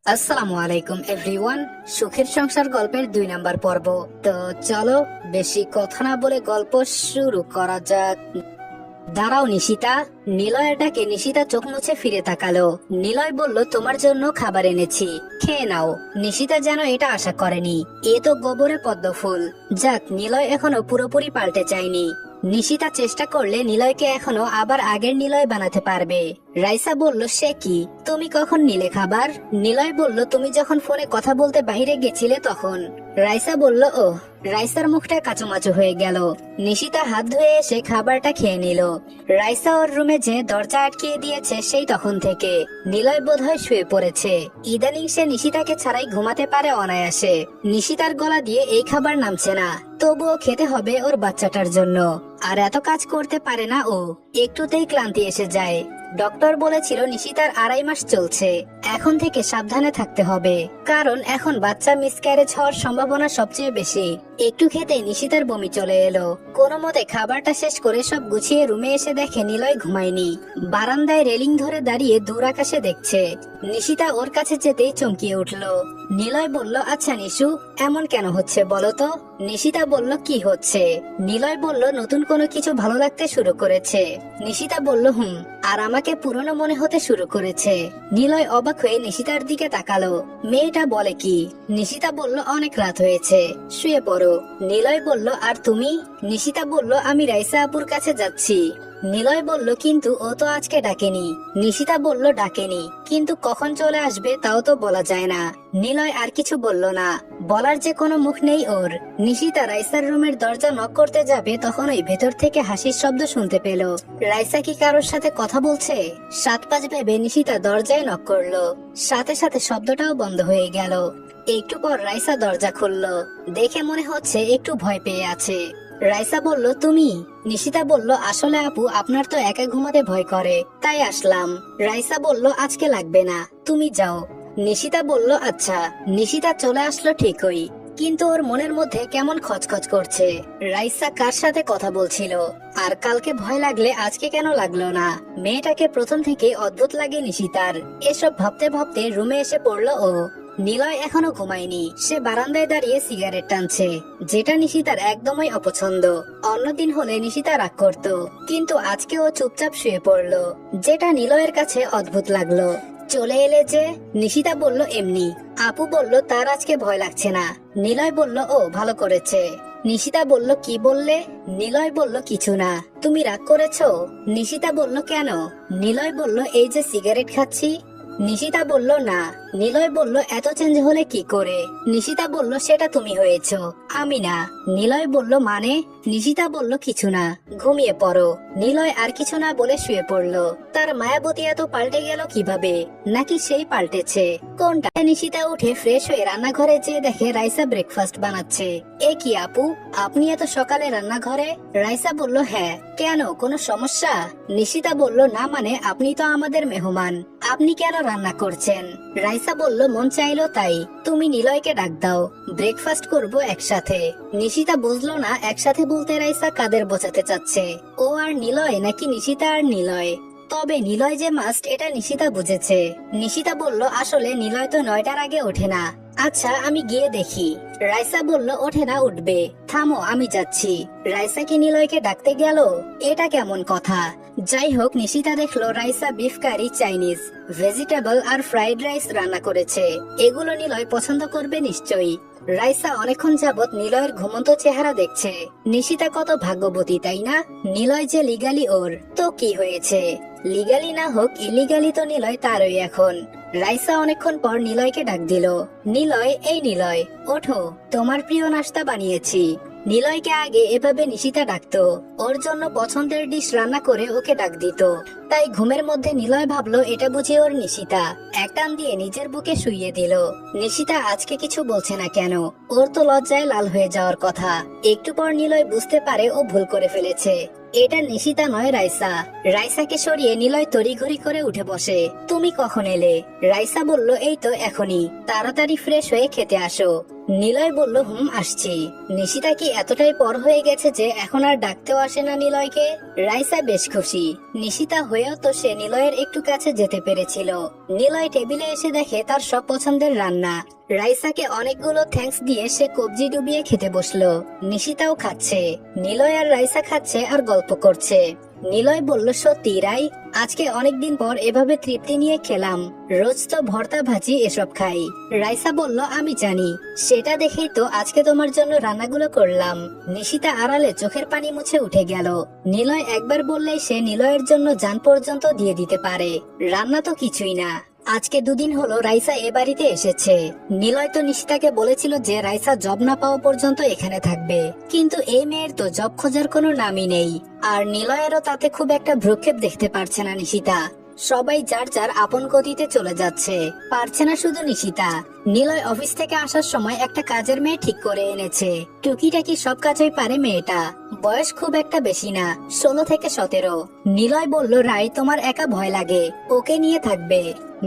আসসালামু আলাইকুম এভরিওয়ান। সুখের সংসার গল্পের 2 নাম্বার পর্ব। তো চলো বেশি কথা না বলে গল্প শুরু করা যাক। দাঁড়াও নিশিতা। নিলয়ের ডাকে নিশিতা চোখ মুছে ফিরে তাকালো। নিলয় বলল, তোমার জন্য খাবার এনেছি, খেয়ে নাও। নিশিতা যেন এটা আশা করেনি। এ তো গোবরে পদ্ম ফুল। যাক, নিলয় এখনো পুরোপুরি পাল্টে যায়নি। নিশিতা চেষ্টা করলে নিলয়কে এখনো আবার আগের নিলয় বানাতে পারবে। রাইসা বলল, সে কি, তুমি কখন নিলে খাবার? নিলয় বলল, তুমি যখন ফোনে কথা বলতে বাইরে গেছিলে তখন। রাইসা বলল, ও। রাইসার মুখটা কাচুমাচু হয়ে গেল। নিশিতা হাত ধুয়ে এসে খাবারটা খেয়ে নিল। রাইসা ওর রুমে যে দরজা আটকিয়ে দিয়েছে সেই তখন থেকে। নিলয় বোধহয় শুয়ে পড়েছে। ইদানিং সে নিশিতাকে ছাড়াই ঘুমাতে পারে অনায়াসে। নিশিতার গলা দিয়ে এই খাবার নামছে না, তবুও খেতে হবে ওর বাচ্চাটার জন্য। আর এত কাজ করতে পারে না ও, একটুতেই ক্লান্তি এসে যায়। ডক্টর বলেছিল নিশিতার 2.5 মাস চলছে। এখন থেকে সাবধানে থাকতে হবে, কারণ এখন বাচ্চা মিসক্যারেজ হওয়ার সম্ভাবনা সবচেয়ে বেশি। একটু খেতে নিশিতার বমি চলে এলো। কোনো মতে খাবারটা শেষ করে সব গুছিয়ে রুমে এসে দেখে নিলয় ঘুমায়নি। বারান্দায় রেলিং ধরে দাঁড়িয়ে দূর আকাশে দেখছে। নিশিতা ওর কাছে যেতেই চমকিয়ে উঠল। নিলয় বলল, আচ্ছা নিশু, এমন কেন হচ্ছে বলো তো? নিশিতা বলল, কি হচ্ছে? নিলয় বলল, নতুন কোনো কিছু ভালো লাগতে শুরু করেছে। নিশিতা বলল, হুম, আর আমাকে পুরনো মনে হতে শুরু করেছে। নিলয় অবাক হয়ে নিশিতার দিকে তাকালো। মেয়েটা বলে কি? নিশিতা বলল, অনেক রাত হয়েছে, শুয়ে পড়ো। নিলয় বলল, আর তুমি? নিশিতা বলল, আমি রাইসা আপুর কাছে যাচ্ছি। নিলয় বলল, কিন্তু ও তো আজকে ডাকেনি। নিশিতা বলল, ডাকেনি, কিন্তু কখন চলে আসবে তাও তো বলা যায় না। নিলয় আর কিছু বলল না। বলার যে কোনো মুখ নেই ওর। নিশিতা রাইসার রুমের দরজা নক করতে যাবে তখনই ভেতর থেকে হাসির শব্দ শুনতে পেল। রাইসা কি কারোর সাথে কথা বলছে? 7-5 ভেবে নিশিতা দরজায় নক করলো। সাথে সাথে শব্দটাও বন্ধ হয়ে গেল। একটু পর রাইসা দরজা খুললো। দেখে মনে হচ্ছে একটু ভয় পেয়ে আছে। রাইসা বলল, তুমি? নিশিতা বলল, আসলে আপু, আপনার তো একা ঘুমাতে ভয় করে, তাই আসলাম। রাইসা বলল, আজকে লাগবে না, তুমি যাও। নিশিতা বলল, আচ্ছা। নিশিতা চলে আসলো ঠিকই, কিন্তু ওর মনের মধ্যে কেমন খচখচ করছে। রাইসা কার সাথে কথা বলছিল? আর কালকে ভয় লাগলে আজকে কেন লাগলো না? মেয়েটাকে প্রথম থেকে অদ্ভুত লাগে নিশিতার। এসব ভাবতে ভাবতে রুমে এসে পড়লো ও। নিলয় এখনো ঘুমায়নি। সে বারান্দায় দাঁড়িয়ে সিগারেট টানছে, যেটা নিশিতার একদমই অপছন্দ। অন্যদিন হলে নিশিতা রাগ করত, কিন্তু আজকে ও চুপচাপ শুয়ে পড়লো, যেটা নিলয়ের কাছে অদ্ভুত লাগলো। চলে এলে যে? নিশিতা বলল, এমনি। আপু বলল, তার আজকে ভয় লাগছে না। নিলয় বলল, ও ভালো করেছে। নিশিতা বলল, কি বললে? নিলয় বলল, কিছু না। তুমি রাগ করেছো? নিশিতা বলল, কেন? নিলয় বলল, এই যে সিগারেট খাচ্ছি। নিশিতা বলল, না। নিলয় বলল, এত চেঞ্জ হলে কি করে? নিশিতা বলল, সেটা তুমি হয়েছো, আমি না। নিলয় বলল, মানে? নিশিতা বলল, কিছু না, ঘুমিয়ে পড়ো। নিলয় আর কিছু না বলে শুয়ে পড়লো। তার মায়াবতী এত পাল্টে গেল কিভাবে? নাকি সেই পাল্টেছে? কোনটা? নিশিতা উঠে ফ্রেশ হয়ে রান্নাঘরে যেয়ে দেখে রাইসা ব্রেকফাস্ট বানাচ্ছে। এ কি আপু, আপনি এত সকালে রান্নাঘরে? রাইসা বলল, হ্যাঁ। কেন, কোনো সমস্যা? নিশিতা বলল, না মানে, আপনি তো আমাদের মেহমান, আপনি কেন রান্না করছেন? রাইসা বলল, মন চাইলো তাই। তুমি নিলয়কে ডাক দাও, ব্রেকফাস্ট করব একসাথে। নিশিতা বুঝলো না একসাথে বলতে রাইসা কাদের বোঝাতে চাচ্ছে, ও আর নিলয় নাকি নিশিতা আর নিলয়। তবে নিলয় যে মাস্ট এটা নিশিতা বুঝেছে। নিশিতা বলল, আসলে নিলয় তো 9টার আগে ওঠে না। আচ্ছা, আমি গিয়ে দেখি। রাইসা বলল, ওঠে না, উঠবে। থামো, আমি যাচ্ছি। রাইসা কি নিলয়কে ডাকতে গেল? এটা কেমন কথা? যাই হোক, নিশিতা দেখলো Raisa beef curry, Chinese, vegetable আর ফ্রাইড রাইস রান্না করেছে। এগুলো নিলয় পছন্দ করবে নিশ্চয়ই। রাইসা অনেকক্ষণ যাবৎ নিলয়ের ঘুমন্ত চেহারা দেখছে। নিশিতা কত ভাগ্যবতী, তাই না? নিলয় যে লিগালি ওর, তো কি হয়েছে? লিগালি না হোক, ইলিগালি তো নিলয় তারই এখন। রাইসা অনেকক্ষণ পর নিলয়কে ডাক দিল। নিলয়, এই নিলয়, ওঠো, তোমার প্রিয় নাস্তা বানিয়েছি। নিলয়কে আগে এভাবে নিশিতা ডাকতো, ওর জন্য পছন্দের ডিশ রান্না করে ওকে ডাক দিত। তাই ঘুমের মধ্যে নিলয় ভাবলো এটা বুঝি ওর নিশিতা। এক টান দিয়ে নিজের বুকে শুইয়ে দিল। নিশিতা আজকে কিছু বলছে না কেন? ওর তো লজ্জায় লাল হয়ে যাওয়ার কথা। একটু পর নিলয় বুঝতে পারে ও ভুল করে ফেলেছে। এটা নিশিতা নয়, রাইসা। রাইসাকে সরিয়ে নিলয় তড়িঘড়ি করে উঠে বসে। তুমি কখন এলে? রাইসা বলল, এই তো এখনই। তাড়াতাড়ি ফ্রেশ হয়ে খেতে আসো। নিলয় বলল, হুম, আসছি। নিশিতা কি এতটাই পর হয়ে গেছে যে এখন আর ডাকতেও আসবে ভালোবাসে না নিলয়কে। রাইসা বেশ খুশি। নিশিতা হয়েও তো সে নিলয়ের একটু কাছে যেতে পেরেছিল। নিলয় টেবিলে এসে দেখে তার সব পছন্দের রান্না। রাইসাকে অনেকগুলো থ্যাঙ্কস দিয়ে সে কবজি ডুবিয়ে খেতে বসলো। নিশিতাও খাচ্ছে। নিলয় আর রাইসা খাচ্ছে আর গল্প করছে। নিলয় বলল, সত্যি রাই, আজকে অনেকদিন পর এভাবে তৃপ্তি নিয়ে খেলাম। রোজ তো ভর্তা ভাজি এসব খাই। রাইসা বলল, আমি জানি, সেটা দেখেই তো আজকে তোমার জন্য রান্নাগুলো করলাম। নিশিতা আড়ালে চোখের পানি মুছে উঠে গেল। নিলয় একবার বললেই সে নিলয়ের জন্য জান পর্যন্ত দিয়ে দিতে পারে। রান্না তো কিছুই না। আজকে দুদিন হলো রাইসা এ বাড়িতে এসেছে। নিলয় তো নিশিতাকে বলেছিল যে রাইসা জব না পাওয়া পর্যন্ত এখানে থাকবে, কিন্তু এই মেয়ের তো জব খোঁজার কোনো নামই নেই। আর নিলয়েরও তাতে খুব একটা ভ্রুক্ষেপ দেখতে পারছে না নিশিতা। সবাই যার যার আপন গতিতে চলে যাচ্ছে। পারছে না শুধু নিশিতা। নিলয় অফিস থেকে আসার সময় একটা কাজের মেয়ে ঠিক করে এনেছে। টুকিটাকি সব কাজই পারে মেয়েটা। বয়স খুব একটা বেশি না, 16 থেকে 17। নিলয় বলল, রাই, তোমার একা ভয় লাগে, ওকে নিয়ে থাকবে।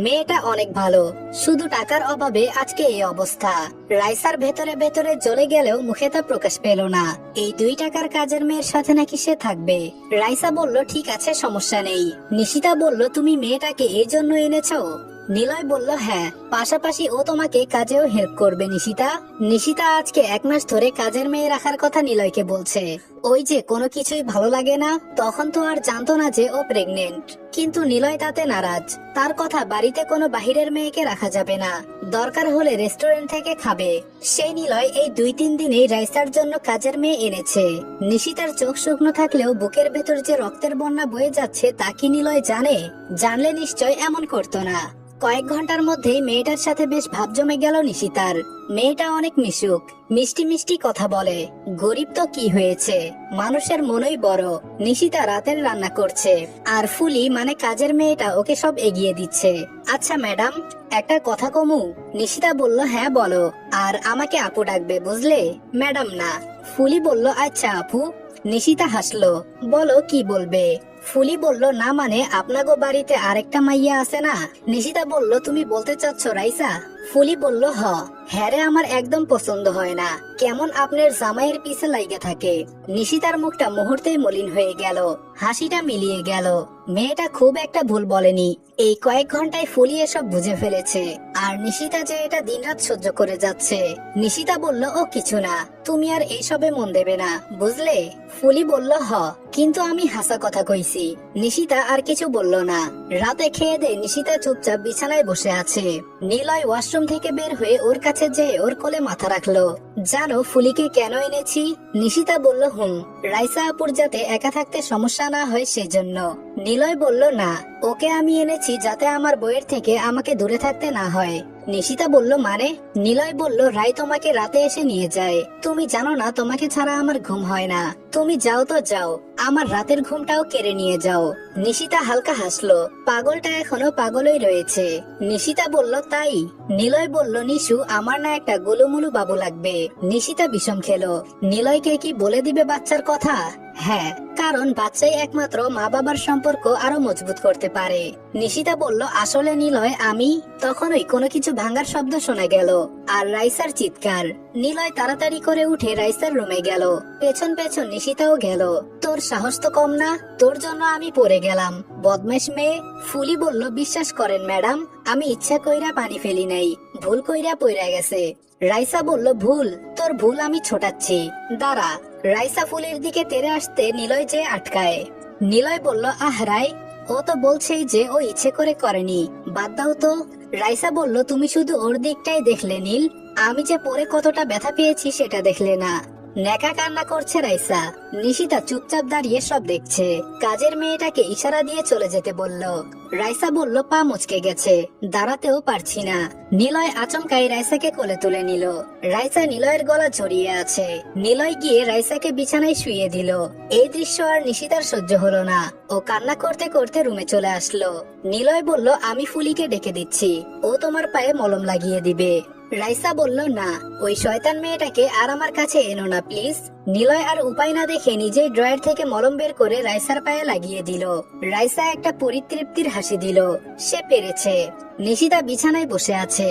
মেয়েটা অনেক ভালো, শুধু টাকার অভাবে আজকে এই অবস্থা। রাইসার ভেতরে ভেতরে জ্বলে গেলেও মুখে তা প্রকাশ পেল না। এই 2 টাকার কাজের মেয়ের সাথে নাকি সে থাকবে। রাইসা বলল, ঠিক আছে, সমস্যা নেই। নিশিতা বলল, তুমি মেয়েটাকে এই জন্য এনেছো? নিলয় বলল, হ্যাঁ, পাশাপাশি ও তোমাকে কাজেও হেল্প করবে। নিশিতা আজকে 1 মাস ধরে কাজের মেয়ে রাখার কথা নিলয়কে বলছে। ওই যে কোনো কিছুই ভালো লাগে না, তখন তো আর জানতো না যে ও প্রেগনেন্ট। কিন্তু নিলয় তাতে নারাজ। তার কথা, বাড়িতে কোনো বাহিরের মেয়েকে রাখা যাবে না, দরকার হলে রেস্টুরেন্ট থেকে খাবে। সেই নিলয় এই 2-3 দিনেই রাইসার জন্য কাজের মেয়ে এনেছে। নিশিতার চোখ শুকনো থাকলেও বুকের ভেতর যে রক্তের বন্যা বয়ে যাচ্ছে তা কি নিলয় জানে? জানলে নিশ্চয় এমন করতো না। কয়েক ঘন্টার মধ্যেই মেয়েটার সাথে বেশ ভাব জমে গেল নিশিতার। মেয়েটা অনেক মিশুক, মিষ্টি মিষ্টি কথা বলে। গরিব তো কি হয়েছে, মানুষের মনই বড়। নিশিতা রাতের রান্না করছে, আর ফুলি মানে কাজের মেয়েটা ওকে সব এগিয়ে দিচ্ছে। আচ্ছা ম্যাডাম, একটা কথা কমু? নিশিতা বলল, হ্যাঁ বলো, আর আমাকে আপু ডাকবে, বুঝলে, ম্যাডাম না। ফুলি বলল, আচ্ছা আপু। নিশিতা হাসলো, বলো কি বলবে? ফুলি বলল, না মানে আপনাগো বাড়িতে আরেকটা মাইয়া আছে না? নিশিতা বলল, তুমি বলতে চাচ্ছ রাইসা? ফুলি বলল, হ্যাঁ রে, আমার একদম পছন্দ হয় না, কেমন আপনার জামাইয়ের পিছে লাইগে থাকে। নিশিতার মুখটা মুহূর্তেই মলিন হয়ে গেল, হাসিটা মিলিয়ে গেল। মেয়েটা খুব একটা ভুল বলেনি। এই কয়েক ঘন্টায় ফুলি এসব বুঝে ফেলেছে। আর নিশিতা যে এটা দিনরাত সহ্য করে যাচ্ছে। নিশিতা বলল, ও কিছু না, তুমি আর এইসবে মন দেবে না, বুঝলে? ফুলি বলল, কিন্তু আমি হাসা কথা কইছি। নিশিতা আর কিছু বলল না। রাতে খেয়ে দে নিশিতা চুপচাপ বিছানায় বসে আছে। নিলয় ওয়াশরুম থেকে বের হয়ে ওর কাছে যেয়ে ওর কোলে মাথা রাখলো। জানো ফুলিকে কেন এনেছি? নিশিতা বলল, রাইসা আপুর যাতে একা থাকতে সমস্যা না হয় সেজন্য। নিলয় বলল, না, ওকে আমি এনেছি যাতে আমার বইয়ের থেকে আমাকে দূরে থাকতে না হয়। নিশিতা বলল, মানে? নিলয় বলল, রাই তোমাকে রাতে এসে নিয়ে যায়। তুমি জানো না তোমাকে ছাড়া আমার ঘুম হয় না। তুমি যাও তো যাও, আমার রাতের ঘুমটাও কেড়ে নিয়ে যাও। নিশিতা হালকা হাসলো। পাগলটা এখনো পাগলই রয়েছে। নিশিতা বলল, তাই? নিলয় বলল, নিশু, আমার না একটা গোলুমুলু বাবু লাগবে। নিশিতা বিষম খেলো। নিলয়কে কি বলে দিবে বাচ্চার কথা? হ্যাঁ, কারণ বাচ্চাই একমাত্র মা বাবার সম্পর্ক আরো মজবুত করতে পারে। নিশিতা বলল, আসলে নিলয় আমি। তখনই কোনো কিছু ভাঙার শব্দ শোনা গেল, আর রাইসার চিৎকার। নিলয় তাড়াতাড়ি করে উঠে রাইসার রুমে গেল। পেছন পেছন নিশিতাও গেল। তোর সাহস তো কম না, তোর জন্য আমি পড়ে গেলাম, বদমাশ মেয়ে। ফুলি বলল, বিশ্বাস করেন ম্যাডাম, আমি ইচ্ছা কইরা পানি ফেলি নাই, ভুল কইরা পইরা গেছে। রাইসা বলল, ভুল? তোর ভুল আমি ছোটাচ্ছি, দাঁড়া। রাইসা ফুলের দিকে তেড়ে আসতে নিলয় যে আটকায়। নিলয় বলল, আহ রাই, ও তো বলছেই যে ও ইচ্ছে করে করেনি, বাদ দাও তো। রাইসা বলল, তুমি শুধু ওর দিকটাই দেখলে নীল, আমি যে পরে কতটা ব্যথা পেয়েছি সেটা দেখলে না। নেকা কান্না করছে রাইসা। নিশিতা চুপচাপ দাঁড়িয়ে সব দেখছে। কাজের মেয়েটাকে ইশারা দিয়ে চলে যেতে বলল। রাইসা বলল, পা মুচকে গেছে, দাঁড়াতেও পারছি না। নিলয় আচমকাই রাইসাকে কোলে তুলে নিল। রাইসা নিলয়ের গলা জড়িয়ে আছে। নিলয় গিয়ে রাইসাকে বিছানায় শুইয়ে দিল। এই দৃশ্য আর নিশিতার সহ্য হলো না। ও কান্না করতে করতে রুমে চলে আসলো। নিলয় বলল, আমি ফুলিকে ডেকে দিচ্ছি, ও তোমার পায়ে মলম লাগিয়ে দিবে। রাইসা বলল, না, ওই শয়তান মেয়েটাকে আর আমার কাছে এনো না প্লিজ। নিলয় আর উপায় না দেখে নিজেই ড্রয়ার থেকে মলম বের করে রাইসার পায়ে লাগিয়ে দিল। রাইসা একটা পরিতৃপ্তির হাসি দিল, সে পেরেছে। নিশিতা বিছানায় বসে আছে,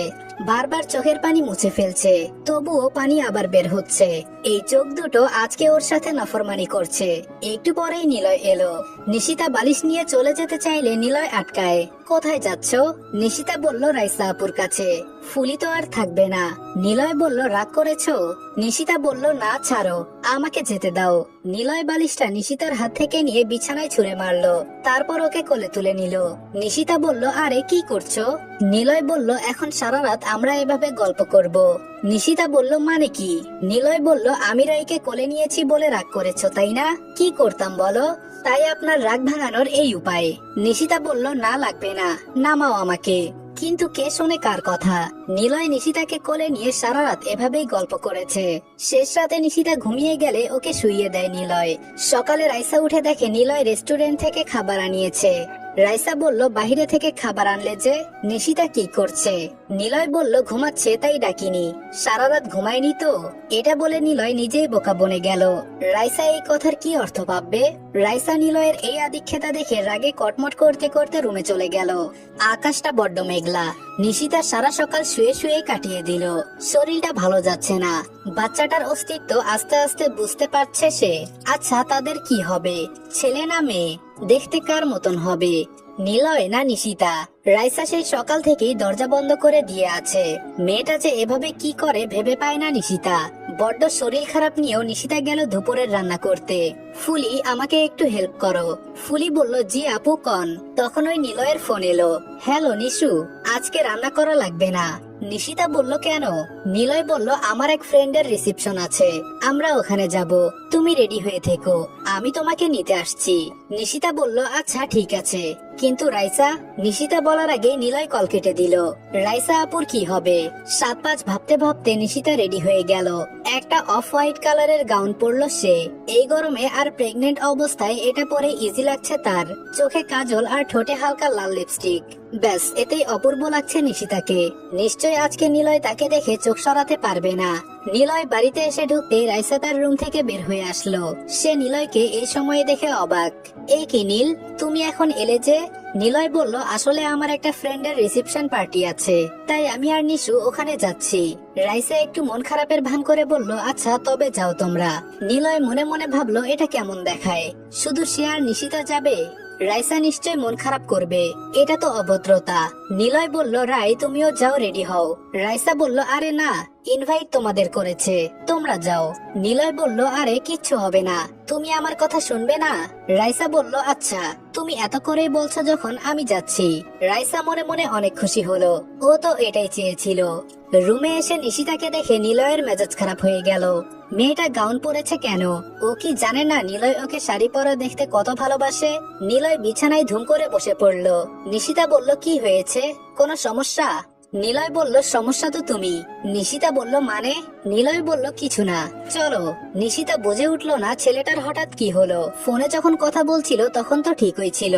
বারবার চোখের পানি মুছে ফেলছে, তবুও পানি আবার বের হচ্ছে। এই চোখ দুটো আজকে ওর সাথে নাফরমানি করছে। একটু পরেই নিলয় এলো। নিশিতা বালিশ নিয়ে চলে যেতে চাইলে নিলয় আটকায়। কোথায় যাচ্ছ? নিশিতা বলল রাইসা আপুর কাছে। ফুলি তো আর থাকবে না। নিলয় বলল রাগ করেছো? নিশিতা বলল না, ছাড়ো, আমাকে যেতে দাও। নিলয় বালিশটা নিশিতার হাত থেকে নিয়ে বিছানায় ছুঁড়ে মারলো, তারপর ওকে কোলে তুলে নিল। নিশিতা বলল আরে কি করছো? নিলয় বলল এখন সারা রাত আমরা এভাবে গল্প করব। নিশিতা বলল মানে কি? নিলয় বলল আমি রাইকে কোলে নিয়েছি বলে রাগ করেছো তাই না? কি করতাম বলো? তাই আপনার রাগ ভাঙানোর এই উপায়। নিশিতা বলল না লাগবে না, নামাও আমাকে। কিন্তু কে শোনে কার কথা? নিলয় নিশিতাকে কোলে নিয়ে সারা রাত এভাবেই গল্প করেছে। শেষ রাতে নিশিতা ঘুমিয়ে গেলে ওকে শুইয়ে দেয় নিলয়। সকালে রাইসা উঠে দেখে নিলয় রেস্টুরেন্ট থেকে খাবার আনিয়েছে। রাইসা বলল বাহিরে থেকে খাবার আনলে যে? নিশিতা কি করছে? নিলয় বলল ঘুমাচ্ছে তাই ডাকিনি। সারা রাত ঘুমায়নি তো? এটা বলে নিলয় নিজেই বোকা বনে গেল। রাইসা এই কথার কি অর্থ ভাববে? রাইসা নিলয়ের এই আদিক্ষেতা দেখে রাগে কটমট করতে করতে রুমে চলে গেল। আকাশটা বড্ড মেঘলা। নিশিতা সারা সকাল শুয়ে শুয়ে কাটিয়ে দিল। শরীরটা ভালো যাচ্ছে না। বাচ্চাটার অস্তিত্ব আস্তে আস্তে বুঝতে পারছে সে। আচ্ছা তাদের কি হবে? ছেলে না মেয়ে? দেখতে কার মতন হবে? নিলয় না নিশিতা? রাইসা সেই সকাল থেকেই দরজা বন্ধ করে দিয়ে আছে। মেয়েটা যে এভাবে কি করে ভেবে পায় না নিশিতা। বড্ড শরীর খারাপ নিয়েও নিশিতা গেল দুপুরের রান্না করতে। ফুলি আমাকে একটু হেল্প করো। ফুলি বলল জি আপু কন। তখন ওই নিলয়ের ফোন এলো। হ্যালো নিশু, আজকে রান্না করা লাগবে না। নিশিতা বলল কেন? নিলয় বলল আমার এক ফ্রেন্ডের রিসেপশন আছে, আমরা ওখানে যাব, তুমি রেডি হয়ে থেকো, আমি তোমাকে নিতে আসছি। নিশিতা বলল আচ্ছা ঠিক আছে। কিন্তু রাইসা? নিশিতা বলার আগে নিলয় কল কেটে দিল। রাইসা আপুর কি হবে? 7-5 ভাবতে ভাবতে নিশিতা রেডি হয়ে গেল। একটা অফ হোয়াইট কালারের গাউন পরলো সে। এই গরমে আর প্রেগনেন্ট অবস্থায় এটা পরে ইজি লাগছে তার। চোখে কাজল আর ঠোঁটে হালকা লাল লিপস্টিক। ব্যাস এতেই অপূর্ব লাগছে নিশিতাকে। নিশ্চয় আজকে নিলয় তাকে দেখে চোখ সরাতে পারবে না। নিলয় বাড়িতে এসে ঢুকতে রাইসা তার রুম থেকে বের হয়ে আসলো। সে নিলয়কে এই সময়ে দেখে অবাক। এই কি নীল, তুমি এখন এলে যে? নিলয় বলল আসলে আমার একটা ফ্রেন্ডের রিসেপশন পার্টি আছে, তাই আমি আর নিশু ওখানে যাচ্ছি। রাইসা একটু মন খারাপের ভান করে বলল আচ্ছা তবে যাও তোমরা। নিলয় মনে মনে ভাবলো এটা কেমন দেখায়, শুধু সে আর নিশিতা যাবে? রাইসা নিশ্চয় মন খারাপ করবে, এটা তো অভদ্রতা। নিলয় বলল রাই তুমিও যাও, রেডি হও। রাইসা বলল আরে না, ইনভাইট তোমাদের করেছে, তোমরা যাও। নিলয় বলল আরে কিচ্ছু হবে না, তুমি আমার কথা শুনবে না? রাইসা বলল আচ্ছা তুমি এত করেই বলছো যখন আমি যাচ্ছি। রাইসা মনে মনে অনেক খুশি হলো, ও তো এটাই চেয়েছিল। রুমে এসে নিশিতাকে দেখে নিলয়ের মেজাজ খারাপ হয়ে গেল। মেয়েটা গাউন পরেছে কেন? ও কি জানে না নিলয় ওকে শাড়ি পরা দেখতে কত ভালোবাসে? নিলয় বিছানায় ধুম করে বসে পড়লো। নিশিতা বলল কি হয়েছে, কোনো সমস্যা? নিলয় বলল সমস্যা তো তুমি। নিশিতা বলল মানে? নিলয় বলল কিছু না, চলো। নিশিতা বুঝে উঠলো না ছেলেটার হঠাৎ কি হলো। ফোনে যখন কথা বলছিল তখন তো ঠিকই ছিল।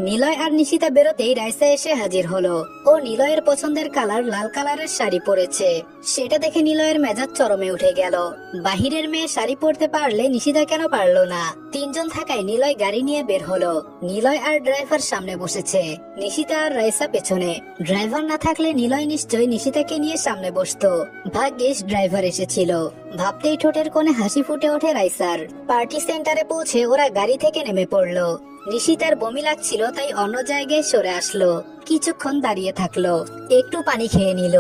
নিলয় আর নিশিতা বেরোতেই রাইসা এসে হাজির হলো। ও নিলয়ের পছন্দের কালার লাল কালারের শাড়ি পরেছে। সেটা দেখে নিলয়ের মেজাজ চরমে উঠে গেল। বাহিরের মেয়ে শাড়ি পরতে পারলে নিশিতা কেন পারলো না? তিনজন থাকায় নিলয় গাড়ি নিয়ে বের হলো। নিলয় আর ড্রাইভার সামনে বসেছে, নিশিতা আর রাইসা পেছনে। ড্রাইভার না থাকলে নিলয় নিশ্চয় নিশিতাকে নিয়ে সামনে বসতো। ভাগ্যিস ড্রাইভার এসেছিল। ভাবতেই ঠোঁটের কোণে হাসি ফুটে ওঠে রাইসার। পার্টি সেন্টারে পৌঁছে ওরা গাড়ি থেকে নেমে পড়লো। নিশিতার বমি লাগছিল তাই অন্য জায়গায় সরে আসলো। কিছুক্ষণ দাঁড়িয়ে থাকলো, একটু পানি খেয়ে নিল।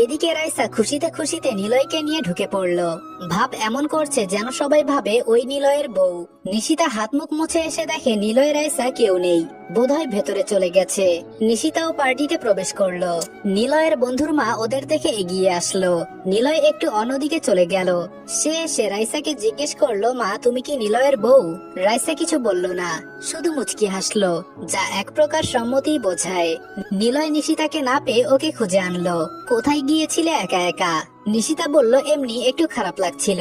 এদিকে রাইসা খুশিতে খুশিতে নিলয়কে নিয়ে ঢুকে পড়লো। ভাব এমন করছে যেন সবাই ভাবে ওই নিলয়ের বউ। নিশিতা হাত মুখ মুছে এসে দেখে নিলয় রাইসা কেউ নেই, বোধহয় ভেতরে চলে গেছে। নিশিতাও পার্টিতে প্রবেশ করলো। নিলয়ের বন্ধুর মা ওদের দেখে এগিয়ে আসলো। নিলয় একটু অন্যদিকে চলে গেল। সে এসে রাইসাকে জিজ্ঞেস করলো মা তুমি কি নিলয়ের বউ? রাইসা কিছু বলল না, শুধু মুচকি হাসলো, যা এক প্রকার সম্মতি বোঝায়। নিলয় নিশিতাকে না পেয়ে ওকে খুঁজে আনলো। কোথায় গিয়েছিলে একা একা? নিশিতা বলল এমনি একটু খারাপ লাগছিল।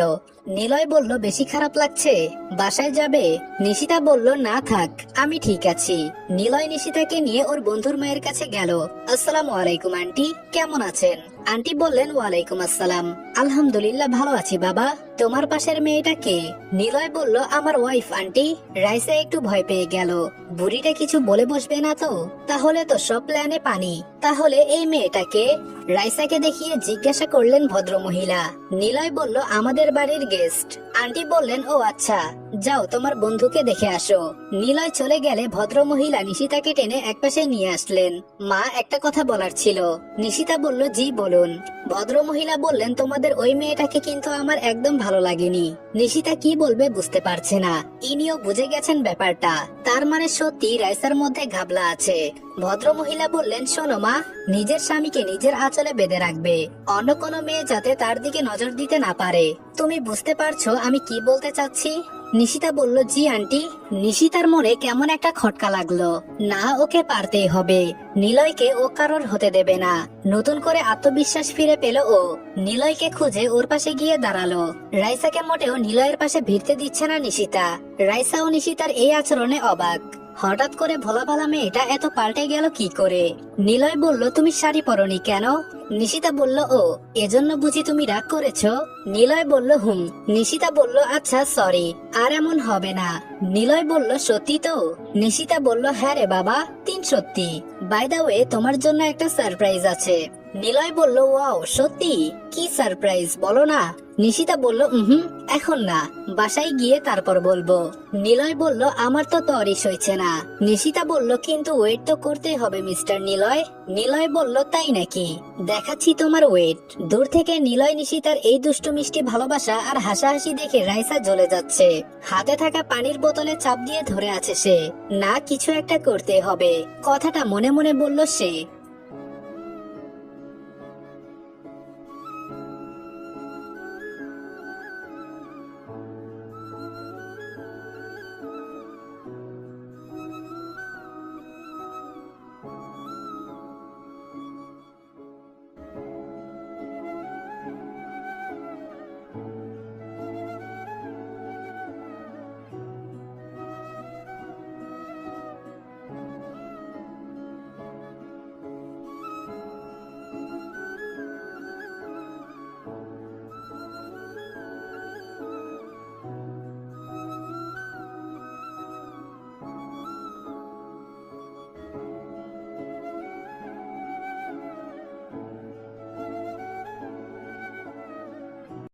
নিলয় বলল বেশি খারাপ লাগছে, বাসায় যাবে? নিশিতা বলল না থাক, আমি ঠিক আছি। নিলয় নিশিতাকে নিয়ে ওর বন্ধুর মায়ের কাছে গেল। আসসালামু আলাইকুম আন্টি, কেমন আছেন? আন্টি বললেন, ওয়ালাইকুম আসসালাম। আলহামদুলিল্লাহ ভালো আছি বাবা। তোমার পাশের মেয়েটা কে? নিলয় বলল, আমার ওয়াইফ আন্টি। রাইসা একটু ভয় পেয়ে গেল। বুড়িটা কিছু বলে বসবে না তো? তাহলে তো সব প্ল্যানে পানি। তাহলে এই মেয়েটাকে? রাইসাকে দেখিয়ে জিজ্ঞাসা করলেন ভদ্রমহিলা। নিলয় বলল, আমাদের বাড়ির গেস্ট। আন্টি বললেন, ও আচ্ছা, যাও তোমার বন্ধুকে দেখে আসো। নিলয় চলে গেলে ভদ্রমহিলা নিশিতাকে টেনে একপাশে নিয়ে আসলেন। মা, একটা কথা বলার ছিল। নিশিতা বলল, জি বলুন। ভদ্রমহিলা বললেন, তোমাদের ওই মেয়েটাকে কিন্তু আমার একদম ভালো লাগেনি। নিশিতা কি বলবে বুঝতে পারছে না। ইনিও বুঝে গেছেন ব্যাপারটা। তার মানে সত্যি রাইসার মধ্যে ঘাবলা আছে। ভদ্রমহিলা বললেন, শোনো মা, নিজের স্বামীকে নিজের আঁচলে বেঁধে রাখবে, অন্য কোনো মেয়ে যাতে তার দিকে নজর দিতে না পারে। তুমি বুঝতে পারছো আমি কি বলতে চাচ্ছি? নিশিতা বলল, জি আন্টি। নিশিতার মনে কেমন একটা খটকা লাগলো। না, ওকে পারতেই হবে। নিলয়কে ও কারোর হতে দেবে না। নতুন করে আত্মবিশ্বাস ফিরে পেল ও। নিলয়কে খুঁজে ওর পাশে গিয়ে দাঁড়ালো। রাইসাকে মোটেও নিলয়ের পাশে ভিড়তে দিচ্ছে না নিশিতা। রাইসা ও নিশিতার এই আচরণে অবাক। হঠাৎ করে ভোলা ভালা মেয়েটা এত পাল্টে গেল কি করে? নিলয় বলল, তুমি শাড়ি পরনি কেন? নিশিতা বলল, ও এজন্য বুঝি তুমি রাগ করেছো? নিলয় বলল, হুম। নিশিতা বলল, আচ্ছা সরি, আর এমন হবে না। নিলয় বলল, সত্যি তো? নিশিতা বলল, হ্যাঁ রে বাবা, সত্যি। বাই দা ওয়ে, তোমার জন্য একটা সারপ্রাইজ আছে। নিলয় বলল, ওয়াও, সত্যি? কি সারপ্রাইজ বলো না? নিশিতা বলল, এখন না, বাসায় গিয়ে তারপর বলবো। নিলয় বলল, আমার তো তরিস হয়েছে না। নিশিতা বলল, কিন্তু ওয়েট তো করতেই হবে মিস্টার নিলয়। নিলয় বলল, তাই নাকি? দেখাচ্ছি তোমার ওয়েট। দূর থেকে নিলয় নিশিতার এই দুষ্টু মিষ্টি ভালোবাসা আর হাসাহাসি দেখে রাইসা জ্বলে যাচ্ছে। হাতে থাকা পানির বোতলে চাপ দিয়ে ধরে আছে সে। না, কিছু একটা করতে হবে, কথাটা মনে মনে বলল সে।